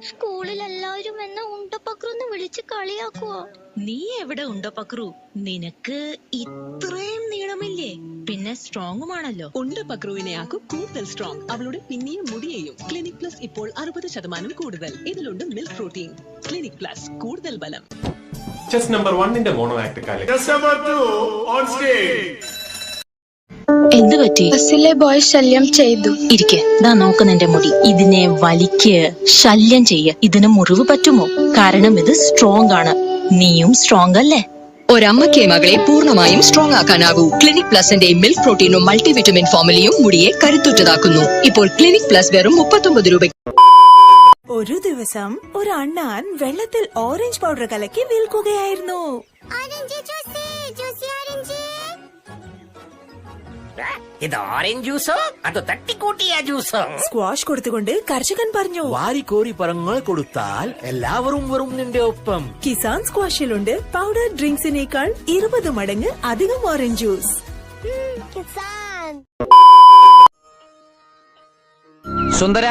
സ്കൂളിൽ എല്ലാവരും എന്നെ ഉണ്ടപ്പക്രുന്ന് വിളിച്ച് കളിയാക്കുവോ? നീ എവിടെ ഉണ്ടപ്പക്രു? നിനക്ക് ഇത്രയും നീളമില്ലേ? പിന്നെ സ്ട്രോങ്ങുമാണല്ലോ. ഉണ്ടപ്പക്രുവിനെ ആക്കും കൂടുതൽ സ്ട്രോങ്. അവളുടെ പിന്നെയും മുടിയെയും. ക്ലിനിക് പ്ലസ് ഇപ്പോൾ 60% കൂടുതൽ. ഇതിലുണ്ട് മിൽക്ക് പ്രോട്ടീൻ. ക്ലിനിക് പ്ലസ് കൂടുതൽ ബലം. ചെസ് നമ്പർ 1 മോണോ ആക്ട് കാലി. Chess number 2 on stage. എന്ത് പറ്റി? ബസ്സിലെ ബോയ് ശല്യം ചെയ്തു. ഇരിക്കെ, ദാ നോക്ക് നിന്റെ മുടി. ഇതിനെ വലിക്ക്, ശല്യം ചെയ്യ. ഇതിന് മുറിവ് പറ്റുമോ? കാരണം ഇത് സ്ട്രോങ് ആണ്. നീയും സ്ട്രോങ് അല്ലേ? ഒരമ്മയ്ക്ക് മകളെ പൂർണ്ണമായും സ്ട്രോങ് ആക്കാനാകൂ. ക്ലിനിക് പ്ലസിന്റെ മിൽക്ക് പ്രോട്ടീനും മൾട്ടിവിറ്റമിൻ ഫോമുലയും മുടിയെ കരുത്തുറ്റതാക്കുന്നു. ഇപ്പോൾ ക്ലിനിക് പ്ലസ് വെറും 39 രൂപ. ഒരു ദിവസം ഒരു അണ്ണാൻ വെള്ളത്തിൽ ഓറഞ്ച് പൗഡർ കലക്കി വിൽക്കുകയായിരുന്നു. ഇത് ഓറഞ്ച് ജ്യൂസോ അതോ തട്ടിക്കൂട്ടിയ ജ്യൂസോ? സ്ക്വാഷ് കൊടുത്തുകൊണ്ട് കർഷകൻ പറഞ്ഞു, വാരിക്കോരി പറങ്ങൾ കൊടുത്താൽ എല്ലാവരും വരും നിന്റെ ഒപ്പം. കിസാൻ സ്ക്വാഷിലുണ്ട് പൗഡർ ഡ്രിങ്ക്സിനേക്കാൾ 20 മടങ്ങ് അധികം ഓറഞ്ച് ജ്യൂസ്. സുന്ദര,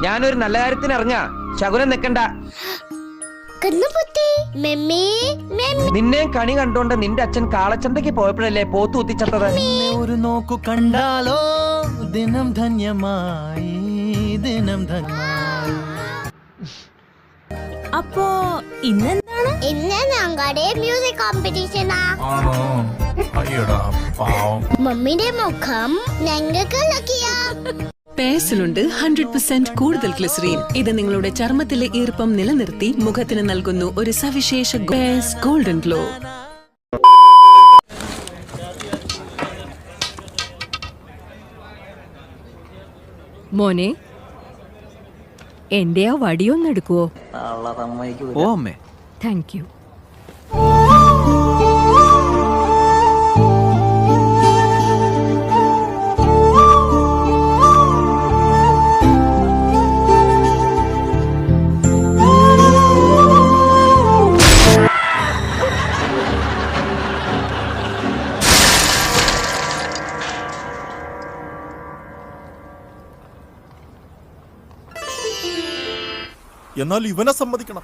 ഞാനൊരു നല്ല കാര്യത്തിന് ഇറങ്ങാ. ശകുനം നിക്കണ്ട. നിന്നെ കണി കണ്ടോണ്ട് നിന്റെ അച്ഛൻ കാളച്ചന്തയ്ക്ക് പോയപ്പോഴല്ലേ പോത്തു കുത്തിച്ചത്തത്. ഒരു നോക്കു കണ്ടാലോ ദിനം ധന്യമായി, ദിനം ധന്യമായി. അപ്പോ ഇന്നെന്താണ്? ഇന്ന് ഞങ്ങളുടെ മ്യൂസിക് കോമ്പറ്റീഷനാ. മമ്മിയുടെ മുഖം ഞങ്ങൾക്ക് ലക്കിയാ. പേഴ്സിലുണ്ട് 100% കൂടുതൽ ഗ്ലിസറീൻ. ഇത് നിങ്ങളുടെ ചർമ്മത്തിലെ ഈർപ്പം നിലനിർത്തി മുഖത്തിന് നൽകുന്നു ഒരു സവിശേഷ പേഴ്സ് ഗോൾഡൻ ഗ്ലോ. മോനെ, എന്റെ ആ വടിയൊന്നെടുക്കുവോ? ഓ അമ്മേ. Thank you. എന്നാൽ ഇവനെ സമ്മതിക്കണം.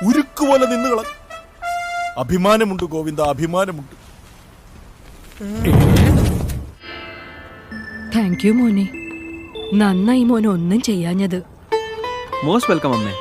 ഉരുക്കുപോലെ നിന്നുകള. അഭിമാനമുണ്ട് ഗോവിന്ദ, അഭിമാനമുണ്ട്. താങ്ക് യു മോനെ. നന്നായി മോനെ ഒന്നും ചെയ്യാഞ്ഞത്. മോസ്റ്റ് വെൽക്കം അമ്മേ.